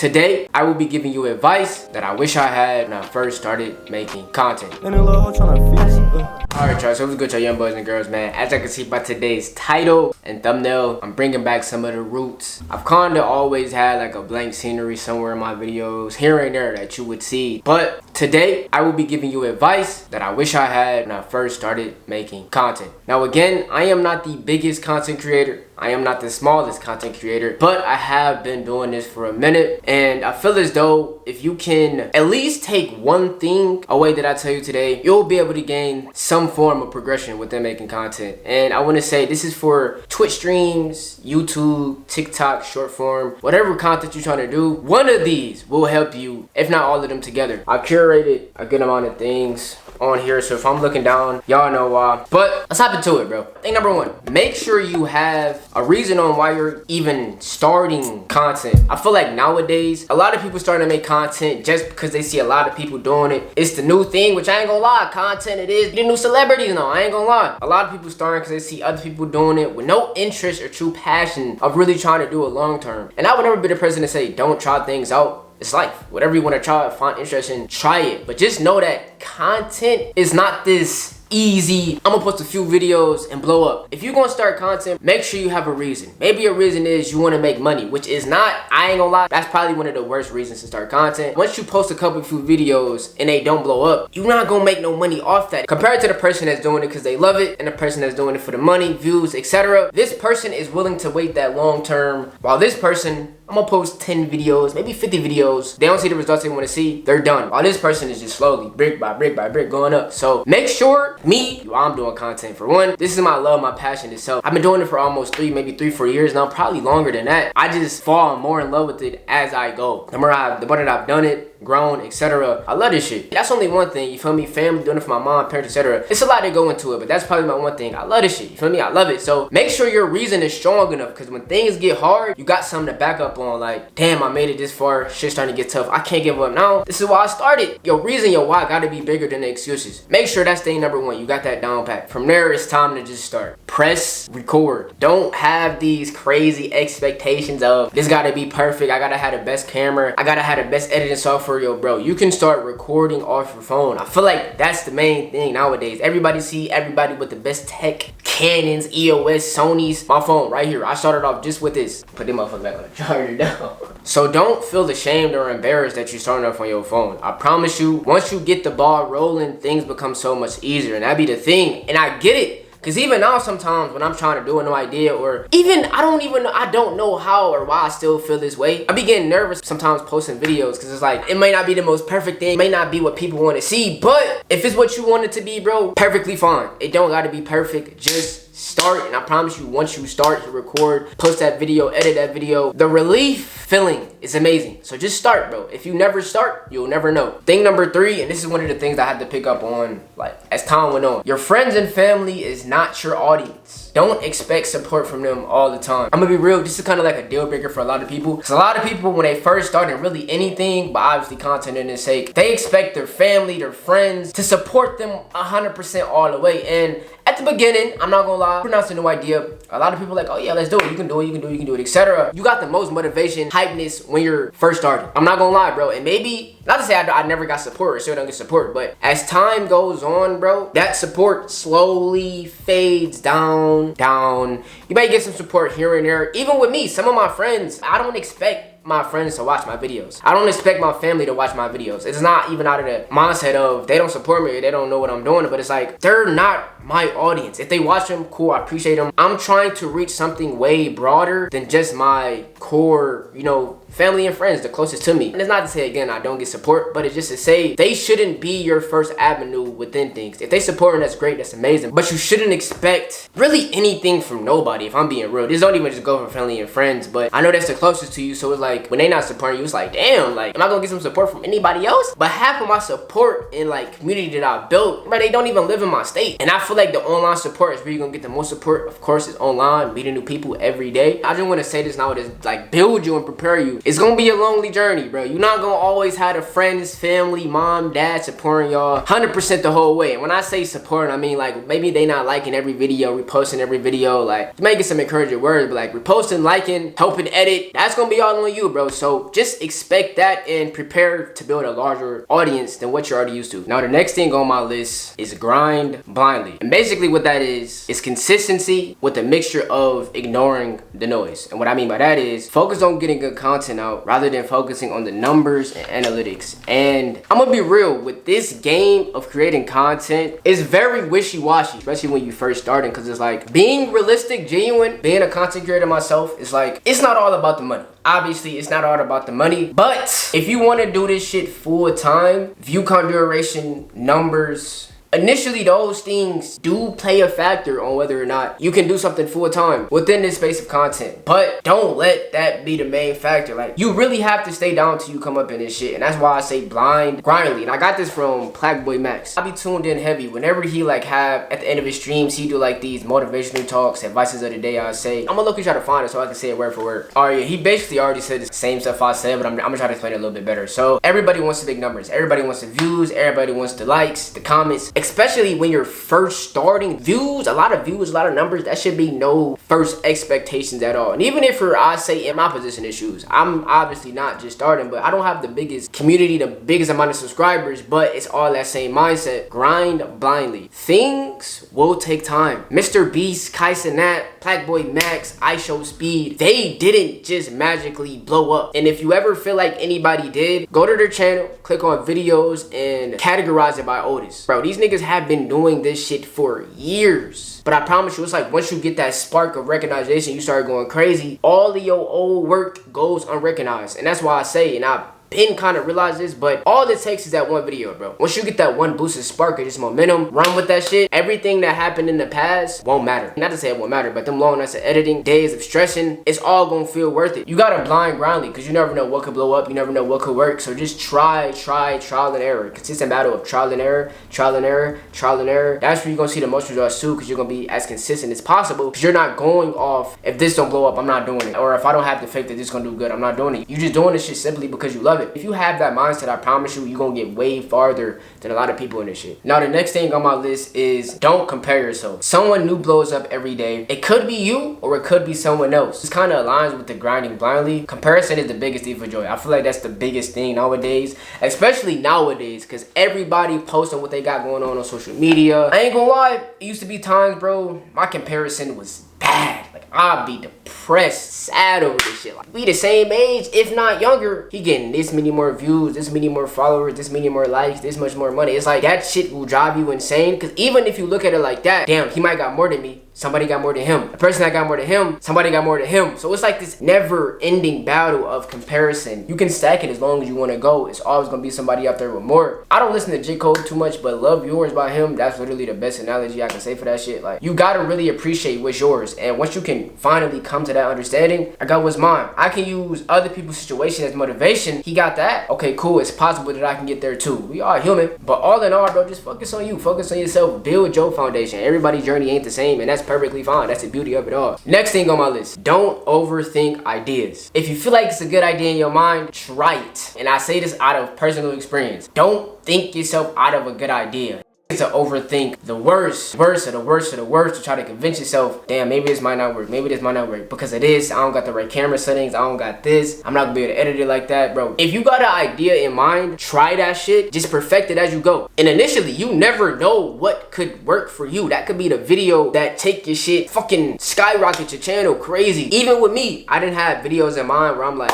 Today, I will be giving you advice that I wish I had when I first started making content. Alright y'all, so what's good y'all young boys and girls, man. As I can see by today's title and thumbnail, I'm bringing back some of the roots. I've kinda always had like a blank scenery somewhere in my videos, here and there, that you would see. But today, I will be giving you advice that I wish I had when I first started making content. Now again, I am not the biggest content creator. I am not the smallest content creator, but I have been doing this for a minute, and I feel as though if you can at least take one thing away that I tell you today, you'll be able to gain some form of progression within making content. And I want to say this is for Twitch streams, YouTube, TikTok, short form, whatever content you're trying to do. One of these will help you, if not all of them together. I curated a good amount of things on here, so if I'm looking down, y'all know why. But let's hop into it, bro. Thing number one, make sure you have a reason on why you're even starting content. I feel like nowadays, a lot of people starting to make content just because they see a lot of people doing it. It's the new thing, which I ain't gonna lie, content it is. The new celebrities, no, I ain't gonna lie. A lot of people starting because they see other people doing it with no interest or true passion of really trying to do it long term. And I would never be the person to say, don't try things out. It's life. Whatever you want to try, find interest in, try it. But just know that content is not this easy, I'm gonna post a few videos and blow up. If you're gonna start content, make sure you have a reason. Maybe a reason is you want to make money, which is not, I ain't gonna lie, that's probably one of the worst reasons to start content. Once you post a few videos and they don't blow up, you're not gonna make no money off that. Compared to the person that's doing it because they love it and the person that's doing it for the money, views, etc. This person is willing to wait that long term, while this person, I'm gonna post 10 videos, maybe 50 videos. They don't see the results they want to see, they're done. While this person is just slowly, brick by brick by brick, going up. So make sure, I'm doing content for one. This is my love, my passion itself. I've been doing it for almost 3-4 years now, probably longer than that. I just fall more in love with it as I go. The more that I've done it, grown, etc. I love this shit. That's only one thing, you feel me? Family, doing it for my mom, parents, etc. It's a lot to go into it, but that's probably my one thing. I love this shit, you feel me? I love it. So make sure your reason is strong enough, because when things get hard, you got something to back up on. Like, damn, I made it this far, shit's starting to get tough, I can't give up now. This is why I started. Your reason, your why gotta be bigger than the excuses. Make sure that's thing number one. You got that down pat. From there, it's time to just start. Press record. Don't have these crazy expectations of this gotta be perfect, I gotta have the best camera, I gotta have the best editing software. Yo, bro, you can start recording off your phone. I feel like that's the main thing nowadays. Everybody see everybody with the best tech, Canons, EOS, Sonys. My phone right here, I started off just with this. Put them motherfuckers back on the charger down. So don't feel ashamed or embarrassed that you're starting off on your phone. I promise you, once you get the ball rolling, things become so much easier, and that be the thing. And I get it. Cause even now sometimes when I'm trying to do a new idea, or even I don't know how or why I still feel this way. I be getting nervous sometimes posting videos, cause it's like, it may not be the most perfect thing, it may not be what people want to see, but if it's what you want it to be, bro, perfectly fine. It don't gotta be perfect, just start. And I promise you, once you start to record, post that video, edit that video, the relief feeling is amazing. So just start, bro. If you never start, you'll never know. Thing number three, and this is one of the things I had to pick up on like as time went on. Your friends and family is not your audience. Don't expect support from them all the time. I'm gonna be real, this is kind of like a deal breaker for a lot of people. Because a lot of people, when they first start in really anything, but obviously content in its sake, they expect their family, their friends to support them 100% all the way. And at the beginning, I'm not gonna lie, pronouncing a new idea, a lot of people are like, oh yeah, let's do it, you can do it, you can do it, you can do it, etc. You got the most motivation, hypeness when you're first starting. I'm not gonna lie, bro. And maybe, not to say I never got support or still don't get support, but as time goes on, bro, that support slowly fades down. You might get some support here and there. Even with me, some of my friends, I don't expect my friends to watch my videos. I don't expect my family to watch my videos. It's not even out of the mindset of they don't support me or they don't know what I'm doing, but it's like, they're not my audience. If they watch them, cool, I appreciate them. I'm trying to reach something way broader than just my core, you know, family and friends, the closest to me. And it's not to say, again, I don't get support, but it's just to say they shouldn't be your first avenue within things. If they support, that's great, that's amazing. But you shouldn't expect really anything from nobody, if I'm being real. This don't even just go for family and friends, but I know that's the closest to you, so it's like, when they not supporting you, it's like, damn, like, am I gonna get some support from anybody else? But half of my support in like community that I built, bro, they don't even live in my state. And I feel like the online support is where you're gonna get the most support. Of course, it's online, meeting new people every day. I just wanna say this now, to like build you and prepare you It's gonna be a lonely journey, bro. You're not gonna always have the friends, family, mom, dad supporting y'all 100% the whole way. And when I say supporting, I mean like maybe they not liking every video, reposting every video, like making some encouraging words, but like reposting, liking, helping edit, that's gonna be all on you, bro. So just expect that and prepare to build a larger audience than what you're already used to. Now the next thing on my list is grind blindly. And basically what that is consistency with a mixture of ignoring the noise. And what I mean by that is focus on getting good content out rather than focusing on the numbers and analytics. And I'm gonna be real with this game of creating content, it's very wishy-washy, especially when you first starting, because it's like being realistic, genuine, being a content creator myself, it's like it's not all about the money. Obviously, it's not all about the money, but if you want to do this shit full time, view count duration, numbers, initially those things do play a factor on whether or not you can do something full time within this space of content. But don't let that be the main factor. Like, you really have to stay down till you come up in this shit. And that's why I say grindly. And I got this from Blackboy Max. I be tuned in heavy whenever he like have at the end of his streams, he do like these motivational talks, advices of the day. I say, I'm gonna look and try to find it so I can say it word for word. Oh yeah, he basically already said the same stuff I said, but I'm gonna try to explain it a little bit better. So everybody wants the big numbers, everybody wants the views, everybody wants the likes, the comments. Especially when you're first starting, views, a lot of numbers, that should be no first expectations at all. And even if you're, I say, in my position of shoes, I'm obviously not just starting, but I don't have the biggest community, the biggest amount of subscribers, but it's all that same mindset. Grind blindly. Things will take time. Mr. Beast, Kaisa Nat, Blackboy Max, IShowSpeed, they didn't just magically blow up. And if you ever feel like anybody did, go to their channel, click on videos, and categorize it by oldest. Bro, these niggas have been doing this shit for years. But I promise you, it's like once you get that spark of recognition, you start going crazy, all of your old work goes unrecognized. And that's why I say, and I've been kind of realized this, but all it takes is that one video, bro. Once you get that one boosted spark of just momentum, run with that shit, everything that happened in the past won't matter. Not to say it won't matter, but them long nights of editing, days of stressing, it's all gonna feel worth it. You gotta blind grindly, because you never know what could blow up, you never know what could work. So just try, trial and error. Consistent battle of trial and error, trial and error, trial and error. That's where you're gonna see the most results too, because you're gonna be as consistent as possible, because you're not going off, if this don't blow up, I'm not doing it. Or if I don't have the faith that this gonna do good, I'm not doing it. You're just doing this shit simply because you love it. If you have that mindset, I promise you're gonna get way farther than a lot of people in this shit. Now the next thing on my list is don't compare yourself. Someone new blows up every day. It could be you or it could be someone else. This kind of aligns with the grinding blindly. Comparison is the biggest thief of joy. I feel like that's the biggest thing nowadays, especially nowadays, because everybody posting what they got going on social media. I ain't gonna lie, it used to be times, bro, my comparison was bad. Like, I'd be depressed, sad over this shit. Like, we the same age, if not younger. He getting this many more views, this many more followers, this many more likes, this much more money. It's like that shit will drive you insane. Because even if you look at it like that, damn, he might got more than me. Somebody got more than him. The person that got more than him, somebody got more than him. So it's like this never-ending battle of comparison. You can stack it as long as you want to go. It's always going to be somebody out there with more. I don't listen to J. Cole too much, but Love Yours by him, that's literally the best analogy I can say for that shit. Like, you got to really appreciate what's yours. And once you can finally come to that understanding, I got what's mine. I can use other people's situation as motivation. He got that. Okay, cool. It's possible that I can get there too. We are human. But all in all, bro, just focus on you. Focus on yourself. Build your foundation. Everybody's journey ain't the same, and that's perfectly fine. That's the beauty of it all. Next thing on my list, don't overthink ideas. If you feel like it's a good idea in your mind, try it. And I say this out of personal experience. Don't think yourself out of a good idea. To overthink the worst to try to convince yourself, damn, maybe this might not work, maybe this might not work because of this, I don't got the right camera settings, I don't got this, I'm not gonna be able to edit it like that. Bro, if you got an idea in mind, try that shit, just perfect it as you go. And initially, you never know what could work for you. That could be the video that take your shit, fucking skyrocket your channel crazy. Even with me, I didn't have videos in mind where I'm like,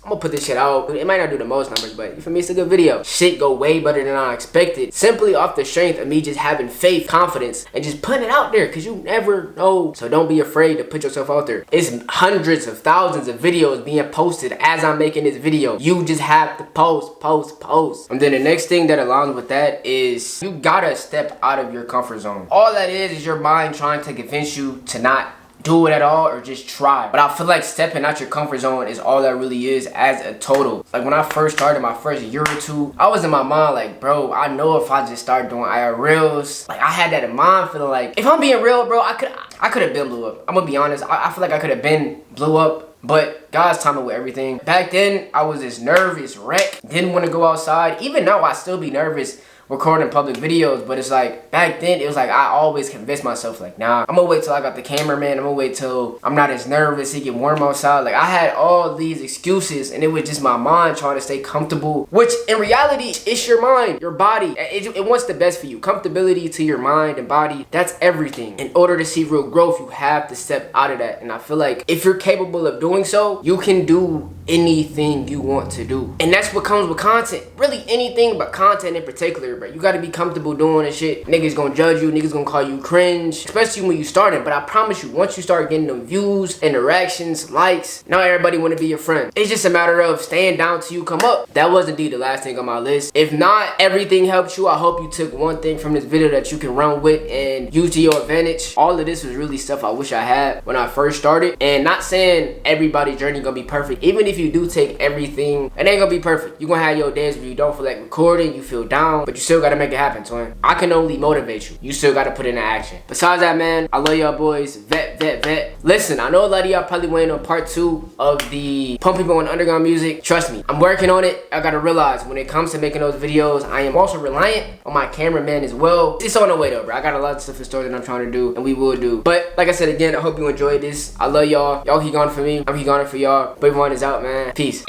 I'm gonna put this shit out. It might not do the most numbers, but for me, it's a good video. Shit go way better than I expected. Simply off the strength of me just having faith, confidence, and just putting it out there, because you never know. So don't be afraid to put yourself out there. It's hundreds of thousands of videos being posted as I'm making this video. You just have to post. And then the next thing that aligns with that is you gotta step out of your comfort zone. All that is your mind trying to convince you to not do it at all or just try. But I feel like stepping out your comfort zone is all that really is as a total. Like when I first started my first year or two, I was in my mind like, bro, I know if I just start doing IRLs, like I had that in mind feeling like, if I'm being real, bro, I could have been blew up. I'm gonna be honest, I feel like I could have been blew up But God's timing with everything. Back then, I was this nervous wreck. Didn't want to go outside. Even now, I still be nervous recording public videos, but it's like back then it was like I always convinced myself like, nah, I'm gonna wait till I got the cameraman, I'm gonna wait till I'm not as nervous, it get warm outside. Like I had all these excuses and it was just my mind trying to stay comfortable, which in reality it's your mind, your body. It wants the best for you. Comfortability to your mind and body, that's everything. In order to see real growth, you have to step out of that, and I feel like if you're capable of doing so, you can do anything you want to do. And that's what comes with content. Really anything but content in particular, bro. You gotta be comfortable doing this shit. Niggas gonna judge you, niggas gonna call you cringe, especially when you starting. But I promise you, once you start getting them views, interactions, likes, now everybody wanna be your friend. It's just a matter of staying down till you come up. That was indeed the last thing on my list. If not everything helped you, I hope you took one thing from this video that you can run with and use to your advantage. All of this was really stuff I wish I had when I first started. And not saying everybody's journey gonna be perfect. Even if you do take everything, it ain't gonna be perfect. You gonna have your days where you don't feel like recording, you feel down, but you still gotta make it happen, twin. I can only motivate you. You still gotta put into action. Besides that, man, I love y'all boys. Vet. Listen, I know a lot of y'all probably waiting on part 2 of the Pump People on Underground Music. Trust me, I'm working on it. I gotta realize when it comes to making those videos, I am also reliant on my cameraman as well. It's on the way though, bro. I got a lot of stuff in store that I'm trying to do, and we will do. But like I said again, I hope you enjoyed this. I love y'all. Y'all keep going for me. I'm keep going for y'all. But everyone is out, man. Peace.